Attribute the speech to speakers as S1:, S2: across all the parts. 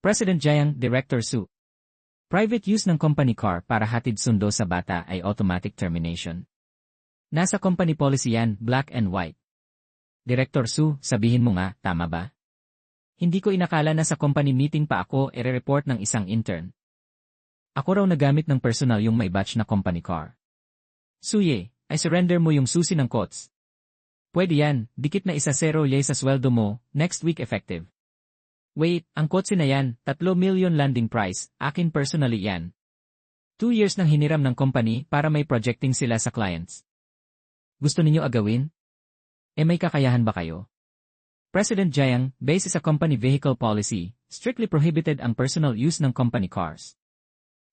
S1: President Jiang, Director Su. Private use ng company car para hatid sundo sa bata ay automatic termination. Nasa company policy yan, black and white. Director Su, sabihin mo nga, tama ba? Hindi ko inakala na sa company meeting pa ako ire-report ng isang intern. Ako raw nagamit ng personal yung may batch na company car. Suye, ay surrender mo yung susi ng quotes. Pwede yan, dikit na isa 0 yay sa sweldo mo, next week effective. Wait, ang kotse na yan, 3 million landing price, akin personally yan. 2 years nang hiniram ng company para may projecting sila sa clients. Gusto ninyo agawin? May kakayahan ba kayo? President Jiang, based sa company vehicle policy, strictly prohibited ang personal use ng company cars.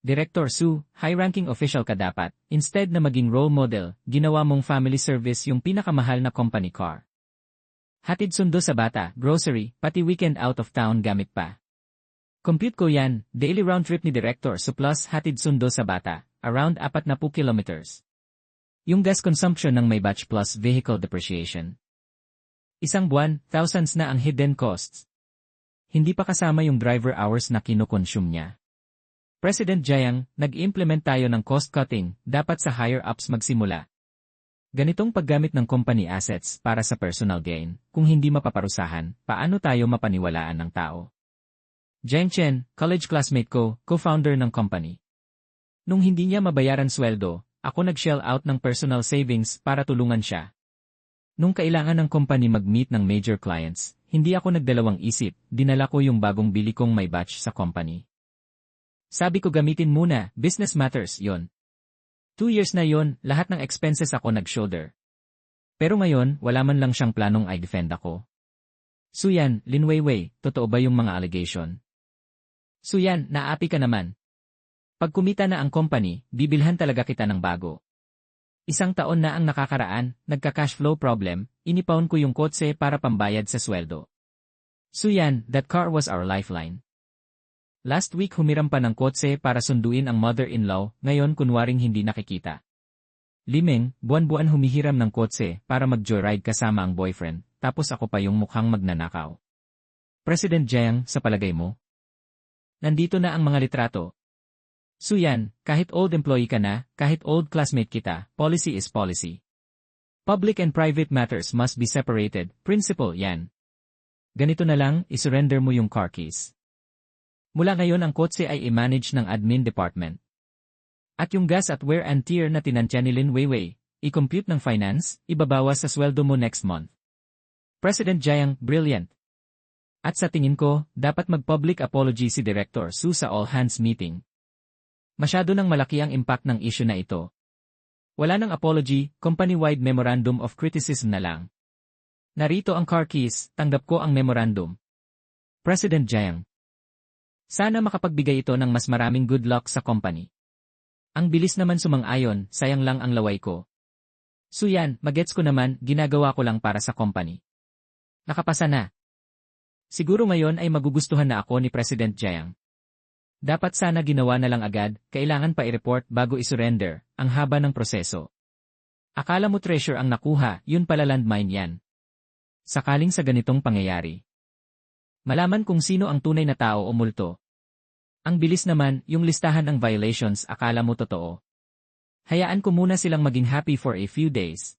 S1: Director Su, high-ranking official ka dapat, instead na maging role model, ginawa mong family service yung pinakamahal na company car. Hatid sundo sa bata, grocery, pati weekend out of town gamit pa. Compute ko yan, daily round trip ni Director Su plus hatid sundo sa bata, around 40 kilometers. Yung gas consumption ng may batch plus vehicle depreciation. Isang buwan, thousands na ang hidden costs. Hindi pa kasama yung driver hours na kinokonsume niya. President Jiang, nag-implement tayo ng cost-cutting, dapat sa higher-ups magsimula. Ganitong paggamit ng company assets para sa personal gain, kung hindi mapaparusahan, paano tayo mapaniwalaan ng tao? Jiang Chen, college classmate ko, co-founder ng company. Nung hindi niya mabayaran sweldo, ako nag-shell out ng personal savings para tulungan siya. Nung kailangan ng company mag-meet ng major clients, hindi ako nagdalawang isip, dinala ko yung bagong bili kong may batch sa company. Sabi ko gamitin muna, business matters, yon. 2 years na yon, lahat ng expenses ako nag-shoulder. Pero ngayon, wala man lang siyang planong i-defend ako. Suyan, Lin Weiwei, totoo ba yung mga allegation? Suyan, naapi ka naman. Pag kumita na ang company, bibilhan talaga kita ng bago. 1 taon na ang nakakaraan, nagka-cash flow problem, inipawn ko yung kotse para pambayad sa sweldo. Suyan, that car was our lifeline. Last week humiram pa ng kotse para sunduin ang mother-in-law, ngayon kunwaring hindi nakikita. Limeng, buwan-buwan humihiram ng kotse para mag-joyride kasama ang boyfriend, tapos ako pa yung mukhang magnanakaw. President Jiang, sa palagay mo? Nandito na ang mga litrato. Suyan, kahit old employee ka na, kahit old classmate kita, policy is policy. Public and private matters must be separated, principle yan. Ganito na lang, isurrender mo yung car keys. Mula ngayon ang kotse ay i-manage ng admin department. At yung gas at wear and tear na tinantya ni Lin Weiwei, i-compute ng finance, ibabawas sa sweldo mo next month. President Jiang, brilliant. At sa tingin ko, dapat mag-public apology si Director Su sa all-hands meeting. Masyado nang malaki ang impact ng issue na ito. Wala nang apology, company-wide memorandum of criticism na lang. Narito ang car keys, tanggap ko ang memorandum. President Jiang. Sana makapagbigay ito ng mas maraming good luck sa company. Ang bilis naman sumang-ayon, sayang lang ang laway ko. Suyan, magets ko naman, ginagawa ko lang para sa company. Nakapasa na. Siguro ngayon ay magugustuhan na ako ni President Jiang. Dapat sana ginawa na lang agad, kailangan pa i-report bago i-surrender, ang haba ng proseso. Akala mo treasure ang nakuha, yun pala landmine yan. Sakaling sa ganitong pangyayari. Malaman kung sino ang tunay na tao o multo. Ang bilis naman, yung listahan ng violations akala mo totoo. Hayaan ko muna silang maging happy for a few days.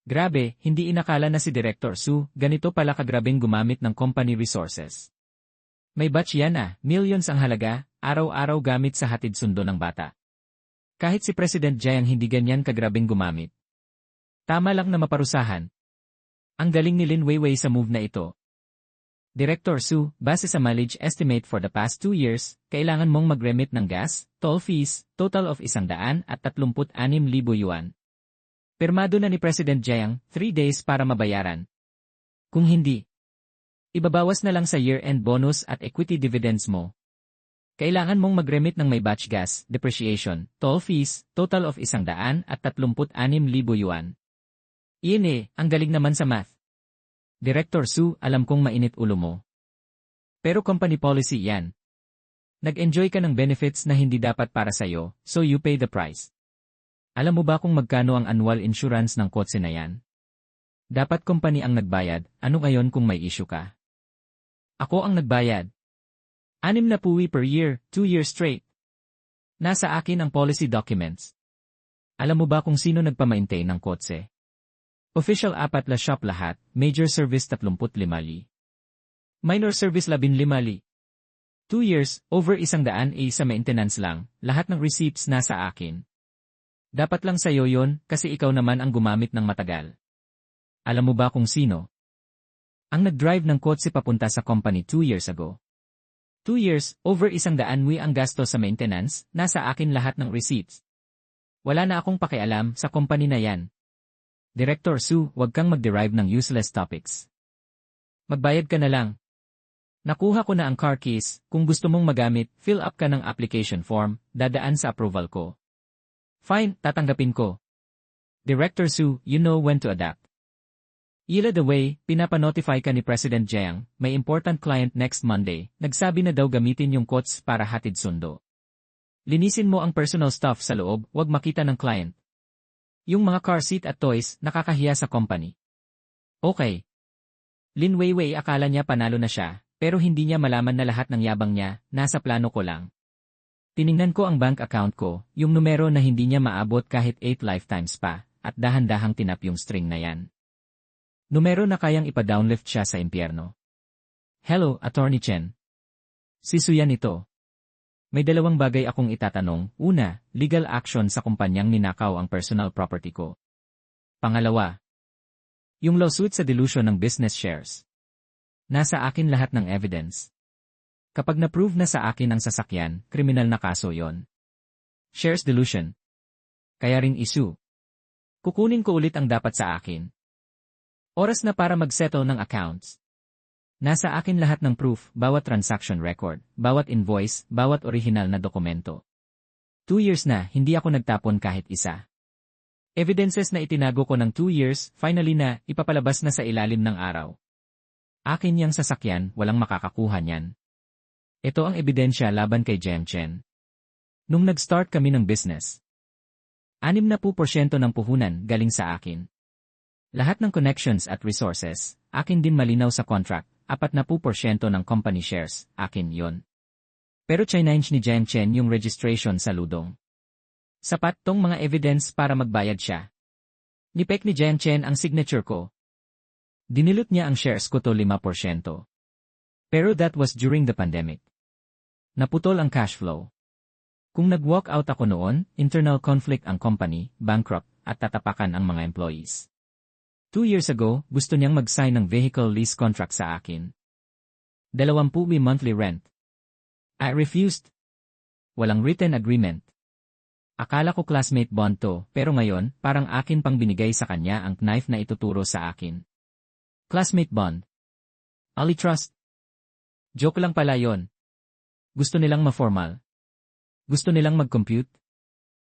S1: Grabe, hindi inakala na si Director Su, ganito pala kagrabing gumamit ng company resources. May batch yan millions ang halaga, araw-araw gamit sa hatid sundo ng bata. Kahit si President Jiang hindi ganyan kagrabing gumamit. Tama lang na maparusahan. Ang galing ni Lin Weiwei sa move na ito. Director Su, base sa mileage estimate for the past 2 years, kailangan mong mag-remit ng gas, toll fees, total of 136,000 yuan. Pirmado na ni President Jiang, 3 days para mabayaran. Kung hindi, ibabawas na lang sa year-end bonus at equity dividends mo. Kailangan mong mag-remit ng may batch gas, depreciation, toll fees, total of 136,000 yuan. Iyan ang galing naman sa math. Director Su, alam kong mainit ulo mo. Pero company policy yan. Nag-enjoy ka ng benefits na hindi dapat para sa'yo, so you pay the price. Alam mo ba kung magkano ang annual insurance ng kotse na yan? Dapat company ang nagbayad, ano ngayon kung may issue ka? Ako ang nagbayad. 6,000 per year, 2 years straight. Nasa akin ang policy documents. Alam mo ba kung sino nagpamaintain ng kotse? Official 4 shop lahat, major service 35,000. Minor service 15,000. 2 years, over 100 sa maintenance lang, lahat ng receipts nasa akin. Dapat lang sa'yo yon kasi ikaw naman ang gumamit ng matagal. Alam mo ba kung sino? Ang nag-drive ng kotse papunta sa company 2 years ago. 2 years, over 100 ang gasto sa maintenance, nasa akin lahat ng receipts. Wala na akong pakialam sa company na yan. Director Sue, wag kang mag-derive ng useless topics. Magbayad ka na lang. Nakuha ko na ang car keys, kung gusto mong magamit, fill up ka ng application form, dadaan sa approval ko. Fine, tatanggapin ko. Director Sue, you know when to adapt. Ila the way, pinapanotify ka ni President Jiang, may important client next Monday, nagsabi na daw gamitin yung quotes para hatid sundo. Linisin mo ang personal stuff sa loob, wag makita ng client. Yung mga car seat at toys, nakakahiya sa company. Okay. Lin Weiwei akala niya panalo na siya, pero hindi niya malaman na lahat ng yabang niya, nasa plano ko lang. Tiningnan ko ang bank account ko, yung numero na hindi niya maabot kahit 8 lifetimes pa, at dahan-dahang tinap yung string na yan. Numero na kayang ipa-downlift siya sa impyerno. Hello, Attorney Chen. Si Suyan ito. May dalawang bagay akong itatanong. Una, legal action sa kumpanyang ninakaw ang personal property ko. Pangalawa, yung lawsuit sa dilution ng business shares. Nasa akin lahat ng evidence. Kapag na-prove na sa akin ang sasakyan, kriminal na kaso yon. Shares dilution. Kaya rin issue. Kukunin ko ulit ang dapat sa akin. Oras na para mag-settle ng accounts. Nasa akin lahat ng proof, bawat transaction record, bawat invoice, bawat original na dokumento. 2 years na, hindi ako nagtapon kahit isa. Evidences na itinago ko ng 2 years, finally na, ipapalabas na sa ilalim ng araw. Akin yang sasakyan, walang makakakuha niyan. Ito ang ebidensya laban kay Jiang Chen. Nung nag-start kami ng business, 60% ng puhunan galing sa akin. Lahat ng connections at resources, akin din malinaw sa contract, 40% ng company shares, akin yon. Pero chinange ni Jiang Chen yung registration sa Ludong. Sapat tong mga evidence para magbayad siya. Nipek ni Jiang Chen ang signature ko. Dinilot niya ang shares ko to 5%. Pero that was during the pandemic. Naputol ang cash flow. Kung nag-walk out ako noon, internal conflict ang company, bankrupt, at tatapakan ang mga employees. 2 years ago, gusto niyang mag-sign ng vehicle lease contract sa akin. 20 monthly rent. I refused. Walang written agreement. Akala ko classmate bond to, pero ngayon, parang akin pang binigay sa kanya ang knife na ituturo sa akin. Classmate bond. Ali trust. Joke lang pala yon. Gusto nilang ma-formal. Gusto nilang mag-compute.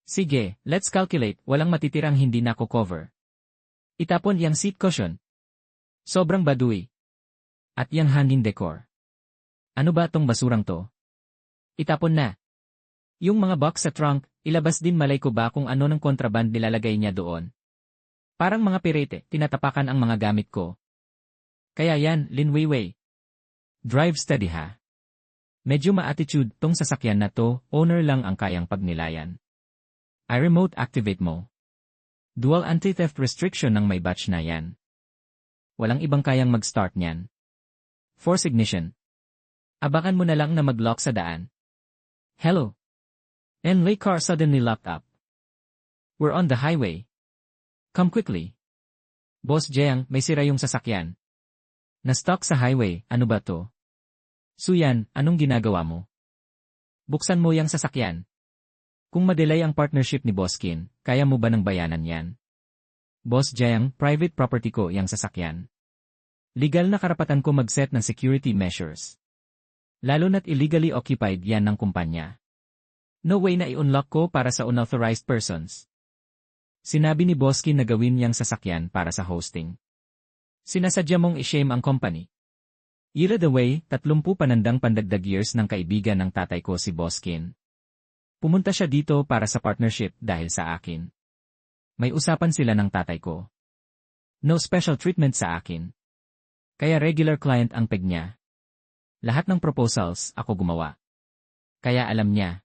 S1: Sige, let's calculate, walang matitirang hindi na ko cover. Itapon yang seat cushion. Sobrang baduy. At yang hanging decor. Ano ba tong basurang to? Itapon na. Yung mga box sa trunk, ilabas din malay ko ba kung ano ng kontraband nilalagay niya doon. Parang mga pirete, tinatapakan ang mga gamit ko. Kaya yan, Lin Weiwei. Drive steady ha. Medyo ma-attitude tong sasakyan na to, owner lang ang kayang pagnilayan. I remote activate mo. Dual anti-theft restriction ng may batch na yan. Walang ibang kayang mag-start niyan. Force ignition. Abakan mo na lang na mag-lock sa daan. Hello. And lay car suddenly locked up. We're on the highway. Come quickly. Boss Jiang, may sira yung sasakyan. Na-stuck sa highway, ano ba to? Suyan, anong ginagawa mo? Buksan mo yang sasakyan. Kung madelay ang partnership ni Boss Qin, kaya mo ba ng bayanan yan? Boss Jiang, private property ko yang sasakyan. Legal na karapatan ko mag-set ng security measures. Lalo na't illegally occupied yan ng kumpanya. No way na i-unlock ko para sa unauthorized persons. Sinabi ni Boss Qin na gawin yang sasakyan para sa hosting. Sinasadya mong i-shame ang company. Ira the way, 30 panandang pandagdag years ng kaibigan ng tatay ko si Boss Qin. Pumunta siya dito para sa partnership dahil sa akin. May usapan sila ng tatay ko. No special treatment sa akin. Kaya regular client ang peg niya. Lahat ng proposals, ako gumawa. Kaya alam niya.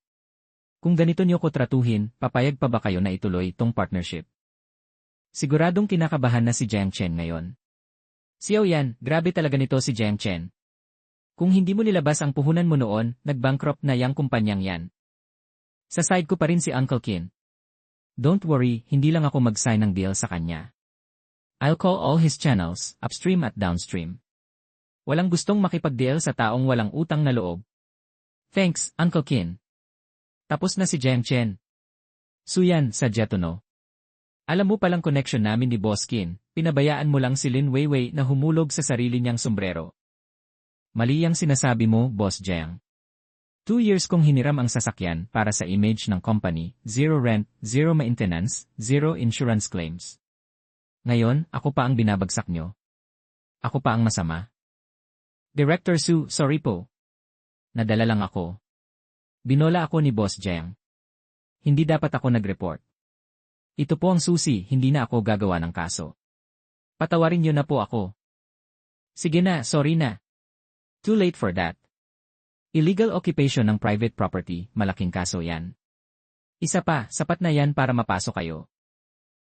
S1: Kung ganito niyo ko tratuhin, papayag pa ba kayo na ituloy tong partnership? Siguradong kinakabahan na si Jiang Chen ngayon. Xiao Yan, grabe talaga nito si Jiang Chen. Kung hindi mo nilabas ang puhunan mo noon, nag-bankrupt na yang kumpanyang yan. Sa side ko pa rin si Uncle Qin. Don't worry, hindi lang ako mag-sign ng deal sa kanya. I'll call all his channels, upstream at downstream. Walang gustong makipag-deal sa taong walang utang na loob. Thanks, Uncle Qin. Tapos na si Jiang Chen. Suyan, sadya to no. Alam mo palang connection namin ni Boss Qin, pinabayaan mo lang si Lin Weiwei na humulog sa sarili niyang sombrero. Mali ang sinasabi mo, Boss Jiang. 2 years kong hiniram ang sasakyan para sa image ng company, zero rent, zero maintenance, zero insurance claims. Ngayon, ako pa ang binabagsak nyo. Ako pa ang masama. Director Su, sorry po. Nadala lang ako. Binola ako ni Boss Jiang. Hindi dapat ako nag-report. Ito po ang susi, hindi na ako gagawa ng kaso. Patawarin niyo na po ako. Sige na, sorry na. Too late for that. Illegal occupation ng private property, malaking kaso yan. Isa pa, sapat na yan para mapasok kayo.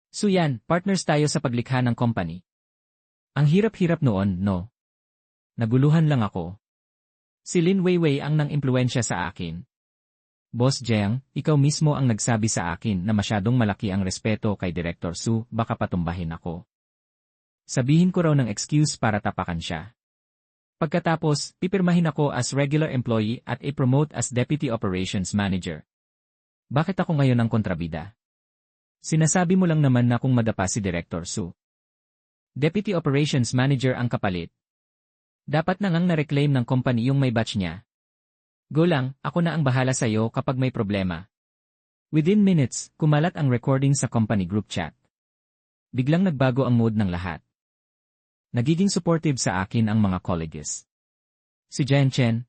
S1: Suyan, partners tayo sa paglikha ng company. Ang hirap-hirap noon, no? Naguluhan lang ako. Si Lin Weiwei ang nang-impluwensya sa akin. Boss Jiang, ikaw mismo ang nagsabi sa akin na masyadong malaki ang respeto kay Director Su, baka patumbahin ako. Sabihin ko raw ng excuse para tapakan siya. Pagkatapos, pipirmahin ako as regular employee at i-promote as Deputy Operations Manager. Bakit ako ngayon ang kontrabida? Sinasabi mo lang naman na kung madapa si Director Su. Deputy Operations Manager ang kapalit. Dapat na ngang na-reclaim ng company yung may batch niya. Go lang, ako na ang bahala sa'yo kapag may problema. Within minutes, kumalat ang recording sa company group chat. Biglang nagbago ang mood ng lahat. Nagiging supportive sa akin ang mga colleagues. Si Jiang Chen,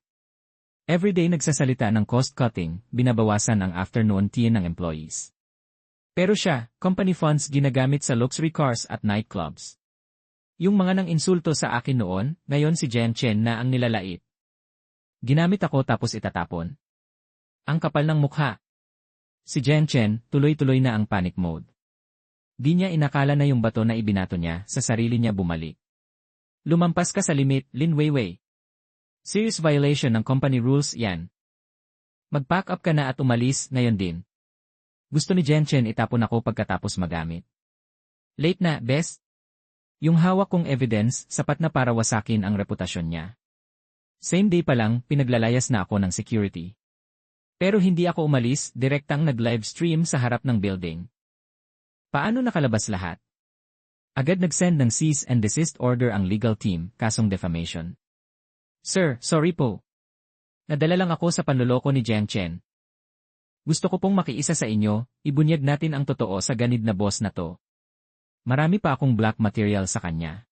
S1: everyday nagsasalita ng cost-cutting, binabawasan ang afternoon tea ng employees. Pero siya, company funds ginagamit sa luxury cars at nightclubs. Yung mga nang insulto sa akin noon, ngayon si Jiang Chen na ang nilalait. Ginamit ako tapos itatapon. Ang kapal ng mukha. Si Jiang Chen, tuloy-tuloy na ang panic mode. Di niya inakala na yung bato na ibinato niya sa sarili niya bumalik. Lumampas ka sa limit, Lin Weiwei. Serious violation ng company rules yan. Mag-pack up ka na at umalis ngayon din. Gusto ni Jiang Chen itapon ako pagkatapos magamit. Late na, best. Yung hawak kong evidence, sapat na para wasakin ang reputasyon niya. Same day pa lang, pinaglalayas na ako ng security. Pero hindi ako umalis, direktang nag-live stream sa harap ng building. Paano nakalabas lahat? Agad nag-send ng cease and desist order ang legal team, kasong defamation. Sir, sorry po. Nadala lang ako sa panloloko ni Jiang Chen. Gusto ko pong makiisa sa inyo, ibunyag natin ang totoo sa ganid na boss na to. Marami pa akong black material sa kanya.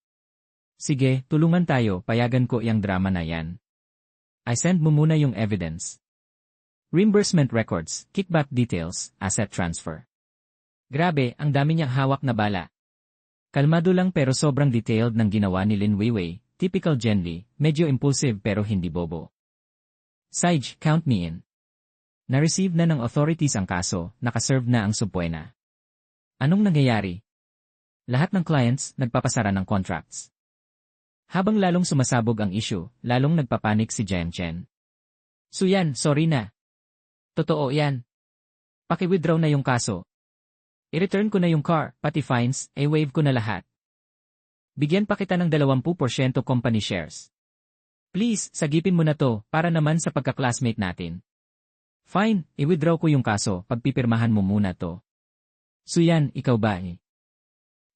S1: Sige, tulungan tayo, payagan ko iyang drama na yan. I send mo muna yung evidence. Reimbursement records, kickback details, asset transfer. Grabe, ang dami niyang hawak na bala. Kalmado lang pero sobrang detailed ng ginawa ni Lin Weiwei, typical Gen Li, medyo impulsive pero hindi bobo. Sage, count me in. Na-receive na ng authorities ang kaso, nakaserve na ang subpoena. Anong nangyayari? Lahat ng clients, nagpapasara ng contracts. Habang lalong sumasabog ang issue, lalong nagpapanik si Jiang Chen. Suyan, sorry na. Totoo yan. Paki-withdraw na yung kaso. I-return ko na yung car, pati fines, waive ko na lahat. Bigyan pa kita ng 20% company shares. Please, sagipin mo na to, para naman sa pagka-classmate natin. Fine, i-withdraw ko yung kaso, pagpipirmahan mo muna to. Suyan, ikaw ba eh?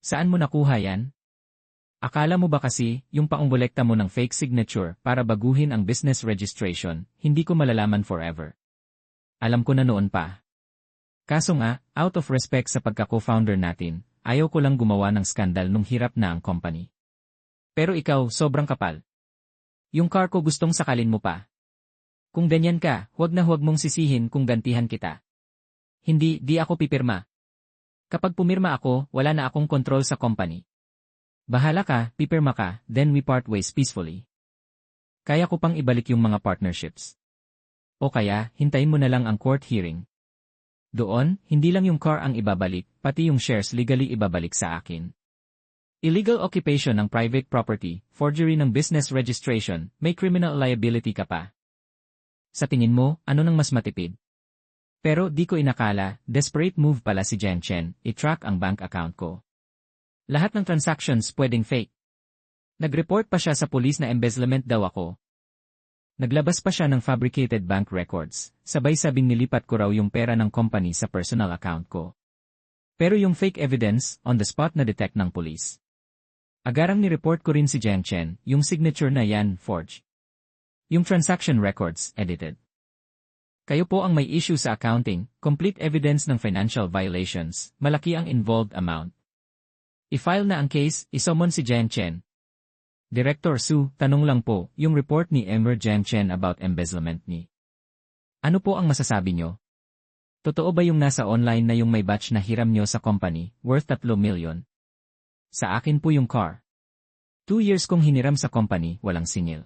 S1: Saan mo nakuha yan? Akala mo ba kasi, yung paungbolekta mo ng fake signature para baguhin ang business registration, hindi ko malalaman forever. Alam ko na noon pa. Kaso nga, out of respect sa pagka-co-founder natin, ayaw ko lang gumawa ng skandal nung hirap na ang company. Pero ikaw, sobrang kapal. Yung car ko gustong sakalin mo pa. Kung ganyan ka, huwag na huwag mong sisihin kung gantihan kita. Hindi, di ako pipirma. Kapag pumirma ako, wala na akong control sa company. Bahala ka, pipirma ka, then we part ways peacefully. Kaya ko pang ibalik yung mga partnerships. O kaya, hintayin mo na lang ang court hearing. Doon, hindi lang yung car ang ibabalik, pati yung shares legally ibabalik sa akin. Illegal occupation ng private property, forgery ng business registration, may criminal liability ka pa. Sa tingin mo, ano nang mas matipid? Pero di ko inakala, desperate move pala si Jen Chen, i-track ang bank account ko. Lahat ng transactions pwedeng fake. Nag-report pa siya sa pulis na embezzlement daw ako. Naglabas pa siya ng fabricated bank records, sabay-sabing nilipat ko raw yung pera ng company sa personal account ko. Pero yung fake evidence, on the spot na detect ng pulis. Agarang ni-report ko rin si Jen Chen, yung signature na yan, forged. Yung transaction records, edited. Kayo po ang may issue sa accounting, complete evidence ng financial violations, malaki ang involved amount. I-file na ang case, isomon si Jen Chen. Director Su, tanong lang po, yung report ni Emer Jen Chen about embezzlement ni. Ano po ang masasabi nyo? Totoo ba yung nasa online na yung may batch na hiram nyo sa company, worth 3 million? Sa akin po yung car. 2 years kong hiniram sa company, walang singil.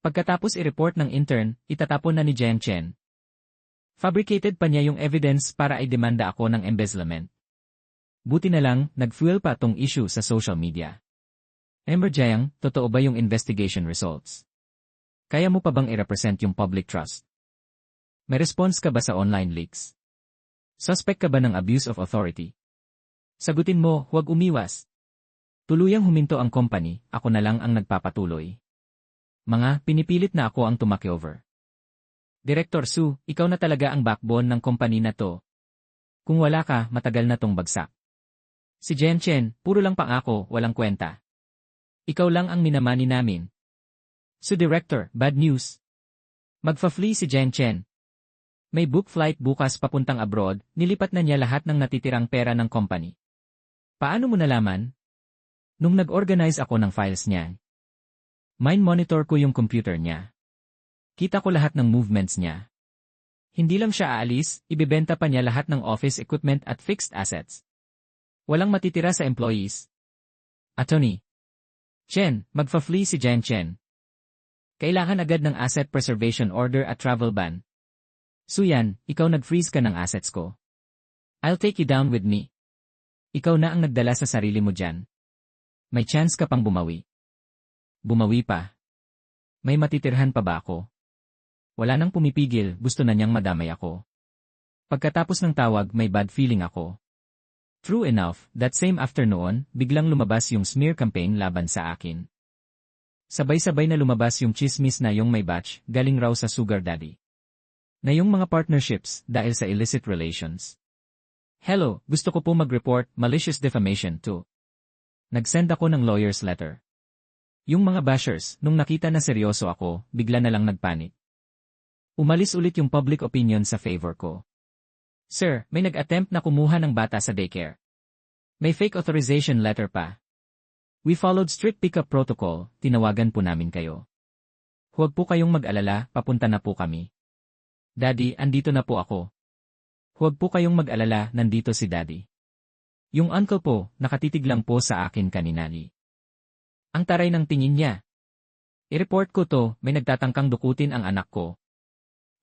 S1: Pagkatapos i-report ng intern, itatapon na ni Jen Chen. Fabricated pa niya yung evidence para i-demanda ako ng embezzlement. Buti na lang, nag-fuel pa tong issue sa social media. Emer Jiang, totoo ba yung investigation results? Kaya mo pa bang i-represent yung public trust? May response ka ba sa online leaks? Suspect ka ba ng abuse of authority? Sagutin mo, huwag umiwas. Tuluyang huminto ang company, ako na lang ang nagpapatuloy. Mga, pinipilit na ako ang tumakyover. Director Su, ikaw na talaga ang backbone ng company na to. Kung wala ka, matagal na tong bagsak. Si Jen Chen, puro lang pangako, walang kwenta. Ikaw lang ang minamani namin. Su Director, bad news. Magfa-flee si Jen Chen. May book flight bukas papuntang abroad, nilipat na niya lahat ng natitirang pera ng company. Paano mo nalaman? Nung nag-organize ako ng files niya. Mind monitor ko yung computer niya. Kita ko lahat ng movements niya. Hindi lang siya aalis, ibebenta pa niya lahat ng office equipment at fixed assets. Walang matitira sa employees. Attorney Chen, magfa-flee si Jen Chen. Kailangan agad ng asset preservation order at travel ban. Suyan, ikaw nag-freeze ka ng assets ko. I'll take you down with me. Ikaw na ang nagdala sa sarili mo dyan. May chance ka pang bumawi. Bumawi pa. May matitirhan pa ba ako? Wala nang pumipigil, gusto na niyang madamay ako. Pagkatapos ng tawag, may bad feeling ako. True enough, that same afternoon, biglang lumabas yung smear campaign laban sa akin. Sabay-sabay na lumabas yung chismis na yung may batch, galing raw sa sugar daddy. Na yung mga partnerships, dahil sa illicit relations. Hello, gusto ko po mag-report, malicious defamation too. Nag-send ako ng lawyer's letter. Yung mga bashers, nung nakita na seryoso ako, bigla na lang nagpanik. Umalis ulit yung public opinion sa favor ko. Sir, may nag-attempt na kumuha ng bata sa daycare. May fake authorization letter pa. We followed strict pickup protocol, tinawagan po namin kayo. Huwag po kayong mag-alala, papunta na po kami. Daddy, andito na po ako. Huwag po kayong mag-alala, nandito si Daddy. Yung uncle po, nakatitig lang po sa akin kaninali. Ang taray ng tingin niya. I-report ko to, may nagtatangkang dukutin ang anak ko.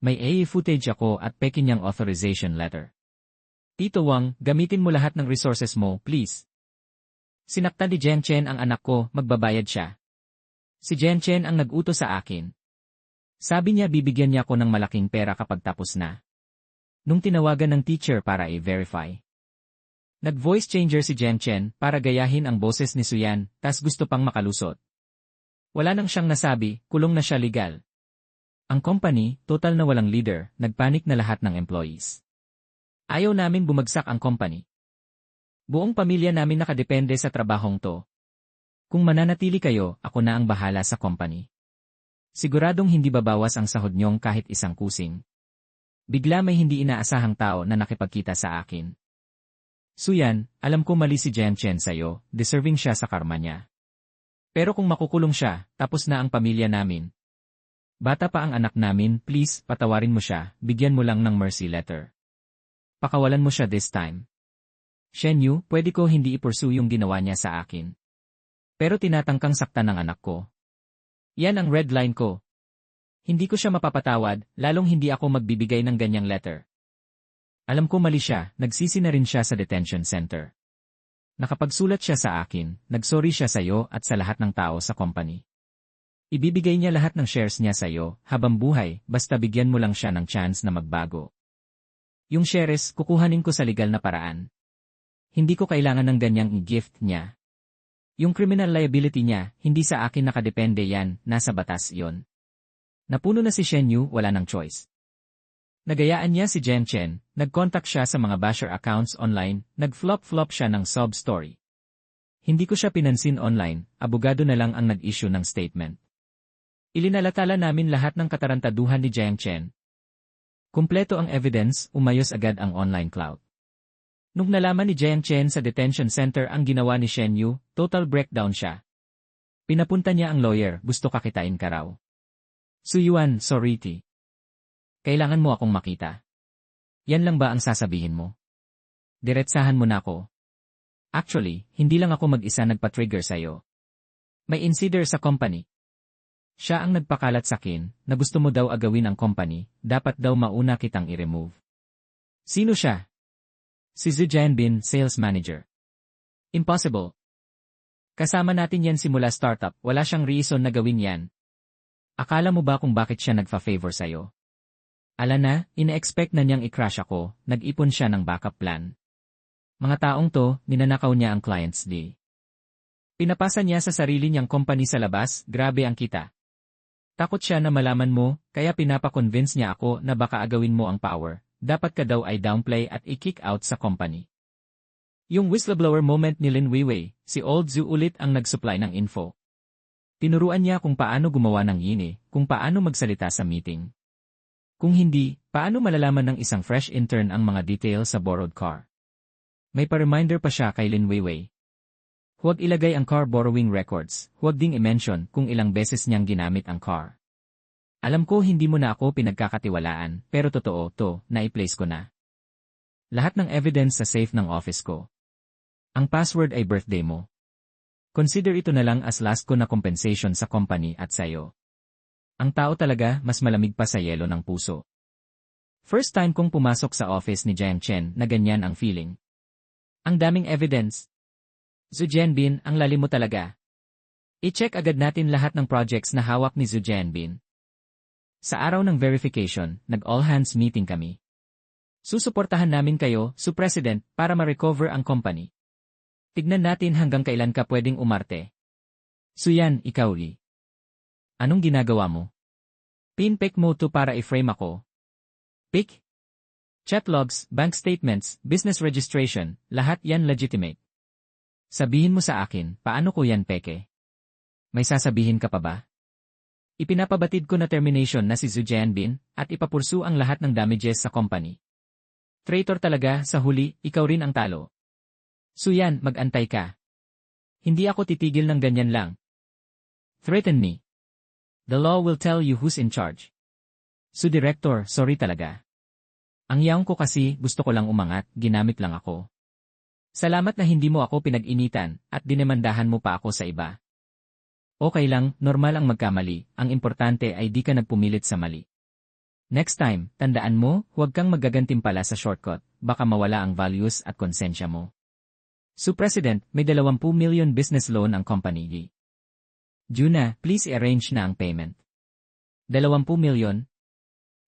S1: May AA footage ako at peke niyang authorization letter. Tito Wang, gamitin mo lahat ng resources mo, please. Sinaktan ni Jen Chen ang anak ko, magbabayad siya. Si Jen Chen ang nag-utos sa akin. Sabi niya bibigyan niya ako ng malaking pera kapag tapos na. Nung tinawagan ng teacher para i-verify. Nag-voice changer si Jen Chen para gayahin ang boses ni Suyan, tas gusto pang makalusot. Wala nang siyang nasabi, kulong na siya legal. Ang company, total na walang leader, nagpanik na lahat ng employees. Ayaw namin bumagsak ang company. Buong pamilya namin nakadepende sa trabahong to. Kung mananatili kayo, ako na ang bahala sa company. Siguradong hindi babawas ang sahod niyong kahit isang kusing. Bigla may hindi inaasahang tao na nakipagkita sa akin. Suyan, alam ko mali si Jen Chen sa'yo, deserving siya sa karma niya. Pero kung makukulong siya, tapos na ang pamilya namin. Bata pa ang anak namin, please, patawarin mo siya, bigyan mo lang ng mercy letter. Pakawalan mo siya this time. Shen Yu, pwede ko hindi i-pursue yung ginawa niya sa akin. Pero tinatangkang saktan ng anak ko. Yan ang red line ko. Hindi ko siya mapapatawad, lalong hindi ako magbibigay ng ganyang letter. Alam ko mali siya, nagsisi na rin siya sa detention center. Nakapagsulat siya sa akin, nagsorry siya sa iyo at sa lahat ng tao sa company. Ibibigay niya lahat ng shares niya sa iyo, habang buhay, basta bigyan mo lang siya ng chance na magbago. Yung shares, kukuhanin ko sa legal na paraan. Hindi ko kailangan ng ganyang gift niya. Yung criminal liability niya, hindi sa akin nakadepende yan, nasa batas yon. Napuno na si Shen Yu, wala ng choice. Nagayaan niya si Jen Chen, nag-contact siya sa mga basher accounts online, nag-flop-flop siya ng sob story. Hindi ko siya pinansin online, abogado na lang ang nag-issue ng statement. Ilinalatala namin lahat ng katarantaduhan ni Jen Chen. Kumpleto ang evidence, umayos agad ang online cloud. Nung nalaman ni Jen Chen sa detention center ang ginawa ni Shen Yu, total breakdown siya. Pinapunta niya ang lawyer, gusto kakitain ka raw. Suyuan, sorry T. Kailangan mo akong makita. Yan lang ba ang sasabihin mo? Diretsahan mo na ako. Actually, hindi lang ako mag-isa nagpa-trigger sa'yo. May insider sa company. Siya ang nagpakalat sa akin na gusto mo daw agawin ang company, dapat daw mauna kitang i-remove. Sino siya? Si Zhu Jianbin, sales manager. Impossible. Kasama natin yan simula startup, wala siyang reason na gawin yan. Akala mo ba kung bakit siya nagfa-favor sa'yo? Ala na, ina-expect na niyang i-crash ako, nag-ipon siya ng backup plan. Mga taong to, ninanakaw niya ang clients di. Pinapasa niya sa sarili niyang company sa labas, grabe ang kita. Takot siya na malaman mo, kaya pinapa-convince niya ako na baka agawin mo ang power. Dapat ka daw ay downplay at i-kick out sa company. Yung whistleblower moment ni Lin Weiwei, si Old Zhu ulit ang nag-supply ng info. Tinuruan niya kung paano gumawa ng yini, kung paano magsalita sa meeting. Kung hindi, paano malalaman ng isang fresh intern ang mga detail sa borrowed car? May pa-reminder pa siya kay Lin Weiwei. Huwag ilagay ang car borrowing records, huwag ding i-mention kung ilang beses niyang ginamit ang car. Alam ko hindi mo na ako pinagkakatiwalaan, pero totoo to, na-i-place ko na. Lahat ng evidence sa safe ng office ko. Ang password ay birthday mo. Consider ito na lang as last ko na compensation sa company at sa'yo. Ang tao talaga mas malamig pa sa yelo ng puso. First time kong pumasok sa office ni Jiang Chen na ganyan ang feeling. Ang daming evidence. Zhu Jianbin, ang lalim mo talaga. I-check agad natin lahat ng projects na hawak ni Zhu Jianbin. Sa araw ng verification, nag-all-hands meeting kami. Susuportahan namin kayo, Su President, para ma-recover ang company. Tignan natin hanggang kailan ka pwedeng umarte. Suyan, ikaw Li. Anong ginagawa mo? Pinpick mo to para i-frame ako. Pick? Chat logs, bank statements, business registration, lahat yan legitimate. Sabihin mo sa akin, paano ko yan peke? May sasabihin ka pa ba? Ipinapabatid ko na termination na si Zhu Jianbin at ipapursu ang lahat ng damages sa company. Traitor talaga, sa huli, ikaw rin ang talo. Suyan, mag-antay ka. Hindi ako titigil ng ganyan lang. Threaten me. The law will tell you who's in charge. Su Director, sorry talaga. Ang yaong ko kasi, gusto ko lang umangat, ginamit lang ako. Salamat na hindi mo ako pinag-initan at dinemandahan mo pa ako sa iba. Okay lang, normal ang magkamali, ang importante ay di ka nagpumilit sa mali. Next time, tandaan mo, huwag kang magagantimpala sa shortcut, baka mawala ang values at konsensya mo. Su President, may 20 million business loan ang company. Juna, please arrange na ang payment. 20 million?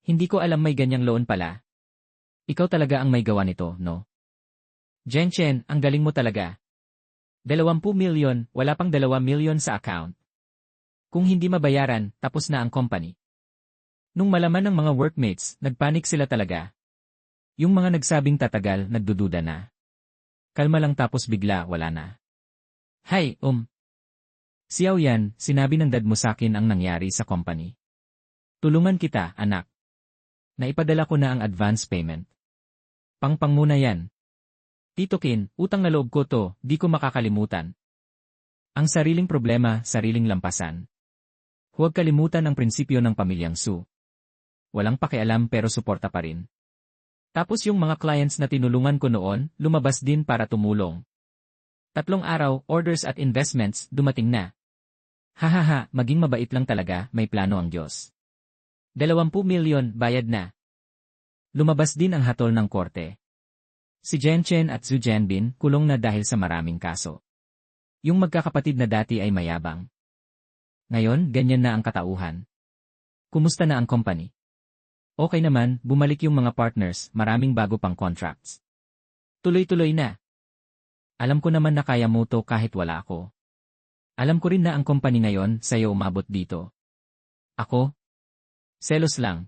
S1: Hindi ko alam may ganyang loan pala. Ikaw talaga ang may gawa nito, no? Jen Chen, ang galing mo talaga. 20 million, wala pang 2 million sa account. Kung hindi mabayaran, tapos na ang company. Nung malaman ng mga workmates, nagpanik sila talaga. Yung mga nagsabing tatagal, nagdududa na. Kalma lang tapos bigla, wala na. Hi, Xiao Yan, sinabi ng dad mo sakin ang nangyari sa company. Tulungan kita, anak. Naipadala ko na ang advance payment. Pangpang muna yan. Tito Kin, utang na loob ko to, di ko makakalimutan. Ang sariling problema, sariling lampasan. Huwag kalimutan ang prinsipyo ng pamilyang Su. Walang pakialam pero suporta pa rin. Tapos yung mga clients na tinulungan ko noon, lumabas din para tumulong. 3 araw, orders at investments, dumating na. Hahaha, maging mabait lang talaga, may plano ang Diyos. 20 milyon, bayad na. Lumabas din ang hatol ng korte. Si Jen Chen at Zhu Jianbin kulong na dahil sa maraming kaso. Yung magkakapatid na dati ay mayabang. Ngayon, ganyan na ang katauhan. Kumusta na ang company? Okay naman, bumalik yung mga partners, maraming bago pang contracts. Tuloy-tuloy na. Alam ko naman na kaya mo to kahit wala ako. Alam ko rin na ang company ngayon sa'yo umabot dito. Ako? Selos lang.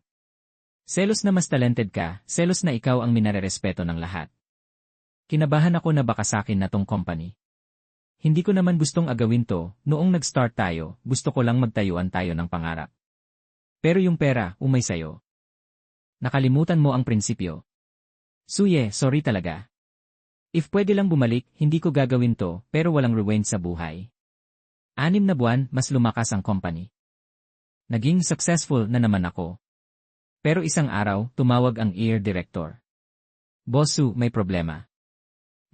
S1: Selos na mas talented ka, selos na ikaw ang minarerespeto ng lahat. Kinabahan ako na baka sakin na tong company. Hindi ko naman gustong agawin to, noong nag-start tayo, gusto ko lang magtayuan tayo ng pangarap. Pero yung pera, umay sa'yo. Nakalimutan mo ang prinsipyo. Suye, sorry talaga. If pwede lang bumalik, hindi ko gagawin to, pero walang rewind sa buhay. 6 na buwan, mas lumakas ang company. Naging successful na naman ako. Pero isang araw, tumawag ang ER director. Boss Su, may problema.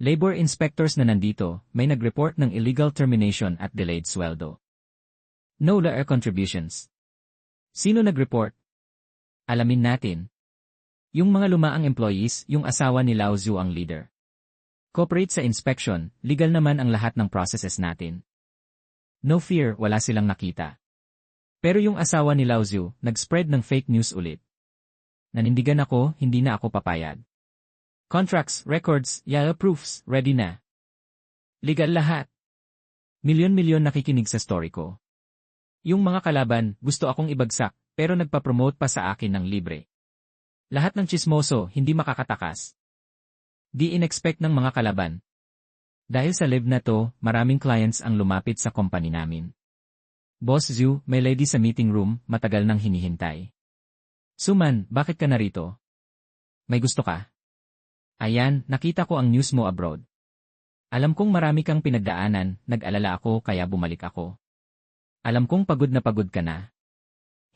S1: Labor inspectors na nandito, may nag-report ng illegal termination at delayed sweldo. No laer contributions. Sino nag-report? Alamin natin. Yung mga lumaang employees, yung asawa ni Lao Zhu ang leader. Cooperate sa inspection, legal naman ang lahat ng processes natin. No fear, wala silang nakita. Pero yung asawa ni Lao Zhu, nag-spread ng fake news ulit. Nanindigan ako, hindi na ako papayag. Contracts, records, proofs, ready na. Legal lahat. Milyon-milyon nakikinig sa story ko. Yung mga kalaban, gusto akong ibagsak, pero nagpa-promote pa sa akin ng libre. Lahat ng chismoso, hindi makakatakas. Di in-expect ng mga kalaban. Dahil sa live na to, maraming clients ang lumapit sa company namin. Boss Zhu, may lady sa meeting room, matagal nang hinihintay. Suman, bakit ka narito? May gusto ka? Ayan, nakita ko ang news mo abroad. Alam kong marami kang pinagdaanan, nag-alala ako kaya bumalik ako. Alam kong pagod na pagod ka na.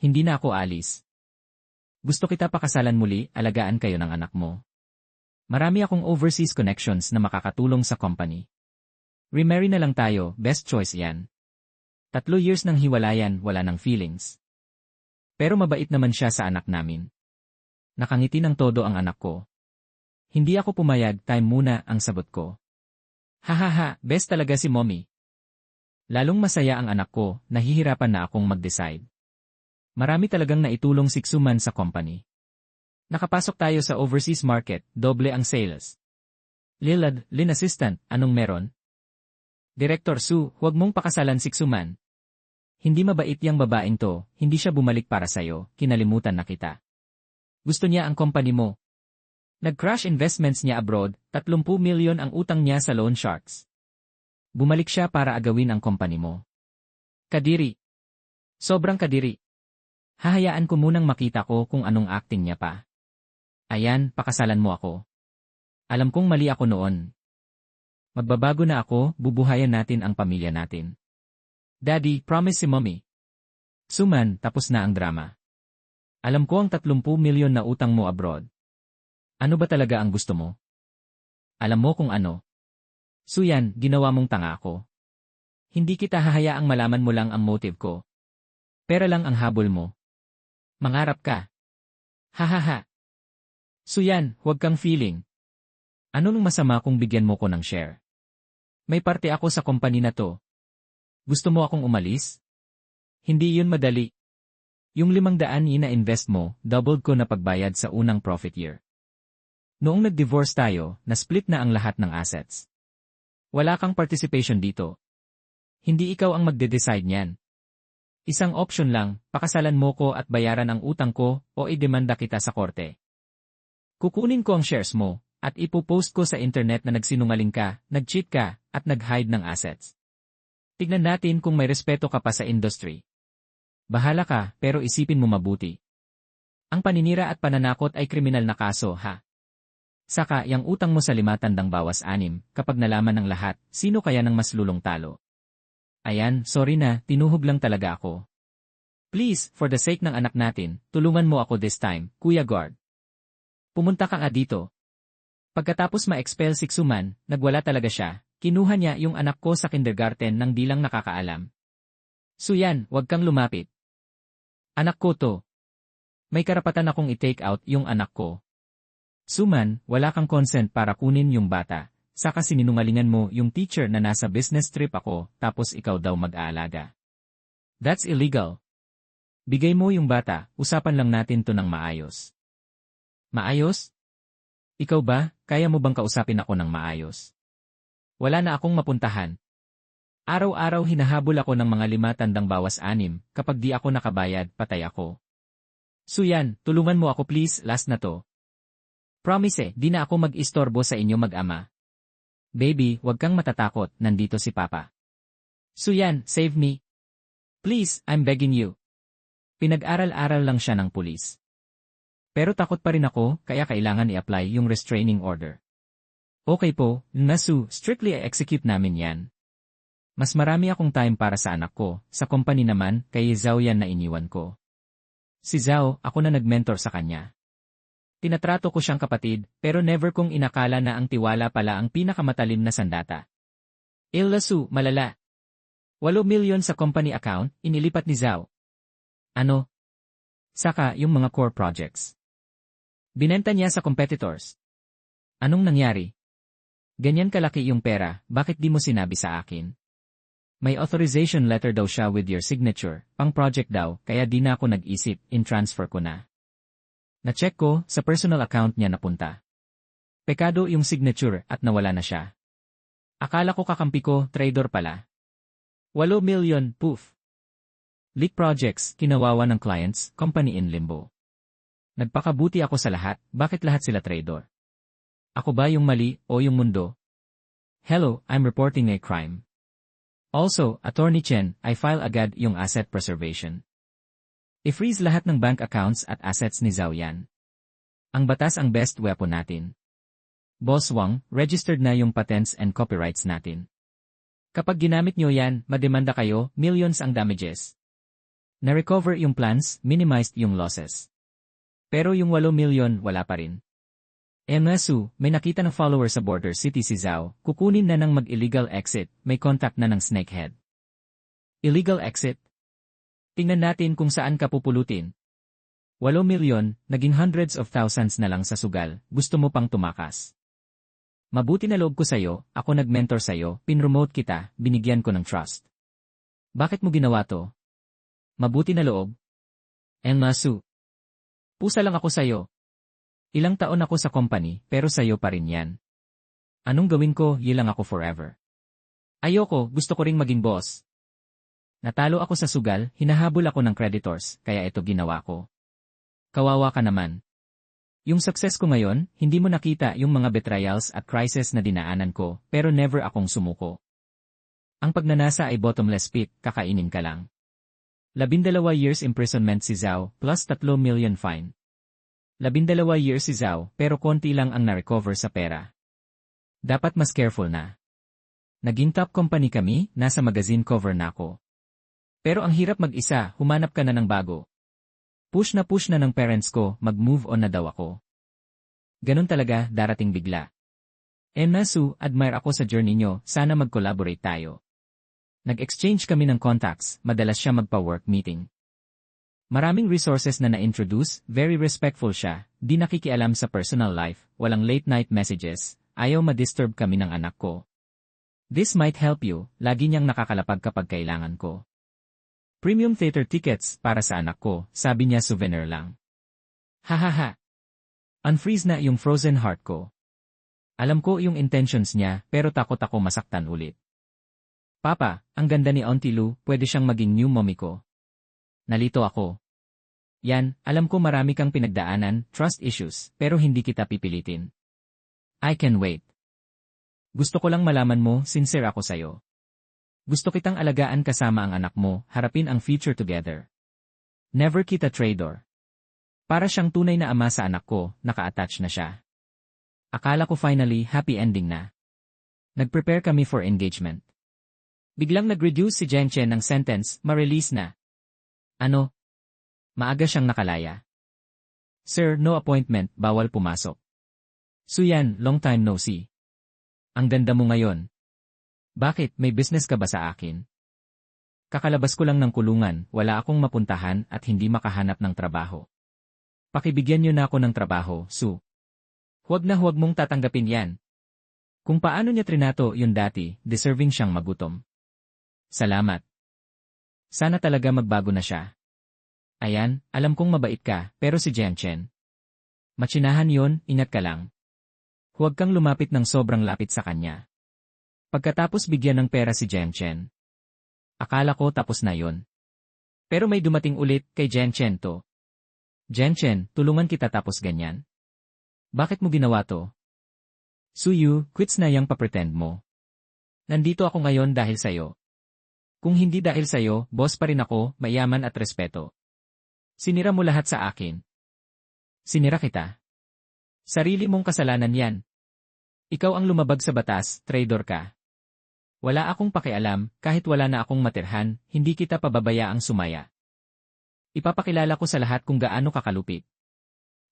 S1: Hindi na ako alis. Gusto kita pakasalan muli, alagaan kayo ng anak mo. Marami akong overseas connections na makakatulong sa company. Remarry na lang tayo, best choice yan. 3 years ng hiwalayan, wala ng feelings. Pero mabait naman siya sa anak namin. Nakangiti ng todo ang anak ko. Hindi ako pumayag, time muna ang sagot ko. Hahaha, best talaga si mommy. Lalong masaya ang anak ko, nahihirapan na akong mag-decide. Marami talagang naitulong si Xuman sa company. Nakapasok tayo sa overseas market, doble ang sales. Lilad, Lean Assistant, anong meron? Director Su, huwag mong pakasalan si Xuman. Hindi mabait yang babaeng to, hindi siya bumalik para sayo, kinalimutan na kita. Gusto niya ang company mo. Nag-crash investments niya abroad, 30 milyon ang utang niya sa loan sharks. Bumalik siya para agawin ang company mo. Kadiri. Sobrang kadiri. Hahayaan ko munang makita ko kung anong acting niya pa. Ayan, pakasalan mo ako. Alam kong mali ako noon. Magbabago na ako, bubuhayan natin ang pamilya natin. Daddy, promise si mommy. Suman, tapos na ang drama. Alam ko ang 30 milyon na utang mo abroad. Ano ba talaga ang gusto mo? Alam mo kung ano. Suyan, ginawa mong tanga ako. Hindi kita hahayaang malaman mo lang ang motive ko. Pera lang ang habol mo. Mangarap ka. Hahaha. Suyan, huwag kang feeling. Ano nung masama kung bigyan mo ko ng share? May parte ako sa company na to. Gusto mo akong umalis? Hindi yun madali. Yung 500 ina-invest mo, doubled ko na pagbayad sa unang profit year. Noong nag-divorce tayo, na-split na ang lahat ng assets. Wala kang participation dito. Hindi ikaw ang magde-decide niyan. Isang option lang, pakasalan mo ko at bayaran ang utang ko o idemanda kita sa korte. Kukunin ko ang shares mo at ipopost ko sa internet na nagsinungaling ka, nag-cheat ka, at nag-hide ng assets. Tignan natin kung may respeto ka pa sa industry. Bahala ka, pero isipin mo mabuti. Ang paninira at pananakot ay kriminal na kaso, ha? Saka, yang utang mo sa 5 tandang bawas 6, kapag nalaman ng lahat, sino kaya nang mas lulong talo? Ayan, sorry na, tinuhog lang talaga ako. Please, for the sake ng anak natin, tulungan mo ako this time, Kuya Guard. Pumunta ka nga dito. Pagkatapos ma-expel si Xuman, nagwala talaga siya, kinuha niya yung anak ko sa kindergarten nang di lang nakakaalam. Suyan, wag kang lumapit. Anak ko to. May karapatan akong i-take out yung anak ko. Suman, wala kang consent para kunin yung bata. Saka sininungalingan mo yung teacher na nasa business trip ako tapos ikaw daw mag-aalaga. That's illegal. Bigay mo yung bata, usapan lang natin to ng maayos. Maayos? Ikaw ba, kaya mo bang kausapin ako ng maayos? Wala na akong mapuntahan. Araw-araw hinahabol ako ng mga 5 tandang bawas 6, kapag di ako nakabayad, patay ako. Suyan, tulungan mo ako please, last na to. Promise di na ako mag-istorbo sa inyo mag-ama. Baby, wag kang matatakot, nandito si Papa. Suyan, save me. Please, I'm begging you. Pinag-aral-aral lang siya ng pulis. Pero takot pa rin ako, kaya kailangan i-apply yung restraining order. Okay po, Nasu, strictly i-execute namin yan. Mas marami akong time para sa anak ko, sa company naman, kay Zhao yan na iniwan ko. Si Zhao, ako na nag-mentor sa kanya. Tinatrato ko siyang kapatid, pero never kong inakala na ang tiwala pala ang pinakamatalim na sandata. Nasu, malala. 8 milyon sa company account, inilipat ni Zhao. Ano? Saka yung mga core projects. Binenta niya sa competitors. Anong nangyari? Ganyan kalaki yung pera, bakit di mo sinabi sa akin? May authorization letter daw siya with your signature, pang project daw, kaya di na ako nag-isip, in-transfer ko na. Na-check ko, sa personal account niya napunta. Pekado yung signature at nawala na siya. Akala ko kakampi ko, trader pala. 8 milyon, poof. Leak projects, kinawawa ng clients, company in limbo. Nagpakabuti ako sa lahat, bakit lahat sila trader? Ako ba yung mali, o yung mundo? Hello, I'm reporting a crime. Also, Attorney Chen, I file agad yung asset preservation. I-freeze lahat ng bank accounts at assets ni Zhao Yan. Ang batas ang best weapon natin. Boss Wang, registered na yung patents and copyrights natin. Kapag ginamit nyo yan, mademanda kayo, millions ang damages. Na-recover yung plans, minimized yung losses. Pero yung 8 milyon, wala pa rin. Nasu, may nakita ng follower sa border city si Zhao, kukunin na ng mag-illegal exit, may contact na ng snakehead. Illegal exit? Tingnan natin kung saan ka pupulutin. 8 milyon, naging hundreds of thousands na lang sa sugal, gusto mo pang tumakas. Mabuti na loob ko sa'yo, ako nag-mentor sa'yo, pinromote kita, binigyan ko ng trust. Bakit mo ginawa to? Mabuti na loob? Nasu. Pusa lang ako sa'yo. Ilang taon ako sa company, pero sa'yo pa rin yan. Anong gawin ko, yilang ako forever. Ayoko, gusto ko ring maging boss. Natalo ako sa sugal, hinahabol ako ng creditors, kaya ito ginawa ko. Kawawa ka naman. Yung success ko ngayon, hindi mo nakita yung mga betrayals at crisis na dinaanan ko, pero never akong sumuko. Ang pagnanasa ay bottomless pit, kakainin ka lang. 12 years imprisonment si Zhao, plus 3 million fine. 12 years si Zhao, pero konti lang ang na-recover sa pera. Dapat mas careful na. Naging top company kami, nasa magazine cover na ako. Pero ang hirap mag-isa, humanap ka na ng bago. Push na ng parents ko, mag-move on na daw ako. Ganun talaga, darating bigla. Nasu, admire ako sa journey nyo, sana mag-collaborate tayo. Nag-exchange kami ng contacts, madalas siya magpa-work meeting. Maraming resources na na-introduce, very respectful siya, di nakikialam sa personal life, walang late-night messages, ayaw ma-disturb kami ng anak ko. This might help you, lagi niyang nakakalapag kapag kailangan ko. Premium theater tickets para sa anak ko, sabi niya souvenir lang. Hahaha. Unfreeze na yung frozen heart ko. Alam ko yung intentions niya, pero takot ako masaktan ulit. Papa, ang ganda ni Auntie Lou, pwede siyang maging new mommy ko. Nalito ako. Yan, alam ko marami kang pinagdaanan, trust issues, pero hindi kita pipilitin. I can wait. Gusto ko lang malaman mo, sincere ako sa'yo. Gusto kitang alagaan kasama ang anak mo, harapin ang future together. Never kita traitor. Para siyang tunay na ama sa anak ko, naka-attach na siya. Akala ko finally, happy ending na. Nag-prepare kami for engagement. Biglang nag-reduce si Zheng Chen ng sentence, ma-release na. Ano? Maaga siyang nakalaya. Sir, no appointment, bawal pumasok. Suyan, long time no see. Ang ganda mo ngayon. Bakit, may business ka ba sa akin? Kakalabas ko lang ng kulungan, wala akong mapuntahan at hindi makahanap ng trabaho. Pakibigyan niyo na ako ng trabaho, Sue. Huwag na huwag mong tatanggapin yan. Kung paano niya trinato yun dati, deserving siyang magutom. Salamat. Sana talaga magbago na siya. Ayan, alam kong mabait ka, pero si Jen Chen. Matsinahan yon, ingat ka lang. Huwag kang lumapit ng sobrang lapit sa kanya. Pagkatapos bigyan ng pera si Jen Chen. Akala ko tapos na yon. Pero may dumating ulit kay Jen Chen to. Jen Chen, tulungan kita tapos ganyan. Bakit mo ginawa to? Suyu, quits na yang papretend mo. Nandito ako ngayon dahil sayo. Kung hindi dahil sayo, boss pa rin ako, mayaman at respeto. Sinira mo lahat sa akin. Sinira kita. Sarili mong kasalanan yan. Ikaw ang lumabag sa batas, traitor ka. Wala akong pakialam, kahit wala na akong matirhan, hindi kita pababayaang sumaya. Ipapakilala ko sa lahat kung gaano kakalupit.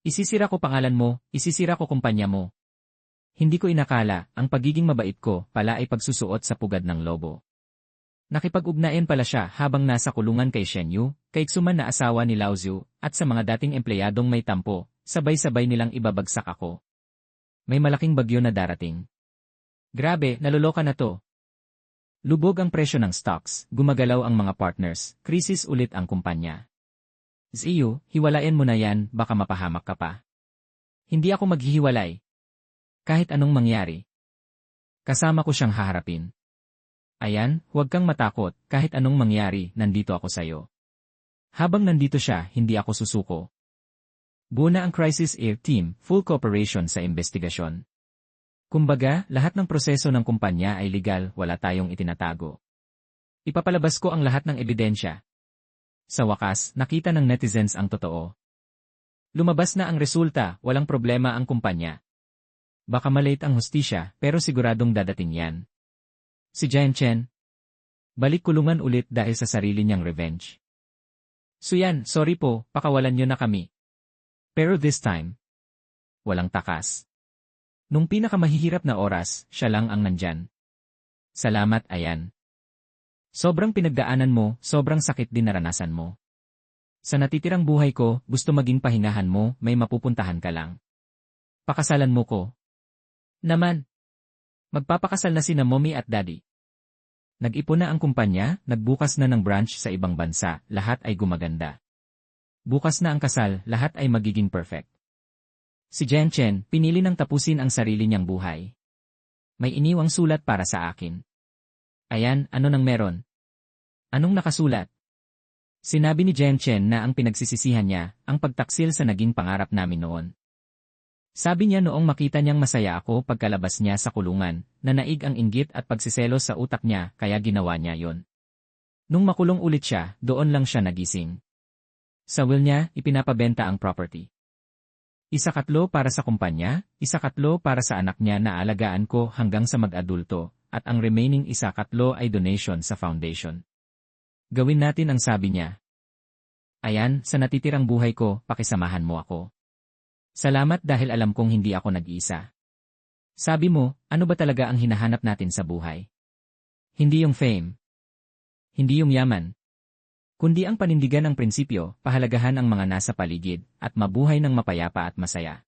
S1: Isisira ko pangalan mo, isisira ko kumpanya mo. Hindi ko inakala, ang pagiging mabait ko pala ay pagsusuot sa pugad ng lobo. Nakipag-ugnayan pala siya habang nasa kulungan kay Shen Yu, kay Xuman na asawa ni Lao Zhu, at sa mga dating empleyadong may tampo, sabay-sabay nilang ibabagsak ako. May malaking bagyo na darating. Grabe, naluloka na to. Lubog ang presyo ng stocks, gumagalaw ang mga partners, krisis ulit ang kumpanya. Ziyu, hiwalayan mo na yan, baka mapahamak ka pa. Hindi ako maghihiwalay. Kahit anong mangyari. Kasama ko siyang haharapin. Ayan, huwag kang matakot, kahit anong mangyari, nandito ako sayo. Habang nandito siya, hindi ako susuko. Buo na ang Crisis Air Team, full cooperation sa investigasyon. Kumbaga, lahat ng proseso ng kumpanya ay legal, wala tayong itinatago. Ipapalabas ko ang lahat ng ebidensya. Sa wakas, nakita ng netizens ang totoo. Lumabas na ang resulta, walang problema ang kumpanya. Baka malate ang hustisya, pero siguradong dadating yan. Si Jen Chen. Balik kulungan ulit dahil sa sarili niyang revenge. Suyan, sorry po, pakawalan niyo na kami. Pero this time, walang takas. Nung pinakamahihirap na oras, siya lang ang nandyan. Salamat, Ayan. Sobrang pinagdaanan mo, sobrang sakit din naranasan mo. Sa natitirang buhay ko, gusto maging pahingahan mo, may mapupuntahan ka lang. Pakasalan mo ko. Naman. Magpapakasal na sina mommy at daddy. Nag-ipon na ang kumpanya, nagbukas na ng branch sa ibang bansa, lahat ay gumaganda. Bukas na ang kasal, lahat ay magiging perfect. Si Jen Chen, pinili ng tapusin ang sarili niyang buhay. May iniwang sulat para sa akin. Ayan, ano nang meron? Anong nakasulat? Sinabi ni Jen Chen na ang pinagsisisihan niya, ang pagtaksil sa naging pangarap namin noon. Sabi niya noong makita niyang masaya ako pagkalabas niya sa kulungan, na naig ang inggit at pagsiselos sa utak niya kaya ginawa niya yon. Nung makulong ulit siya, doon lang siya nagising. Sa will niya, ipinapabenta ang property. 1/4 para sa kumpanya, 1/4 para sa anak niya na alagaan ko hanggang sa mag-adulto, at ang remaining 1/4 ay donation sa foundation. Gawin natin ang sabi niya. Ayan, sa natitirang buhay ko, pakisamahan mo ako. Salamat dahil alam kong hindi ako nag-iisa. Sabi mo, ano ba talaga ang hinahanap natin sa buhay? Hindi yung fame. Hindi yung yaman. Kundi ang panindigan ng prinsipyo, pahalagahan ang mga nasa paligid, at mabuhay ng mapayapa at masaya.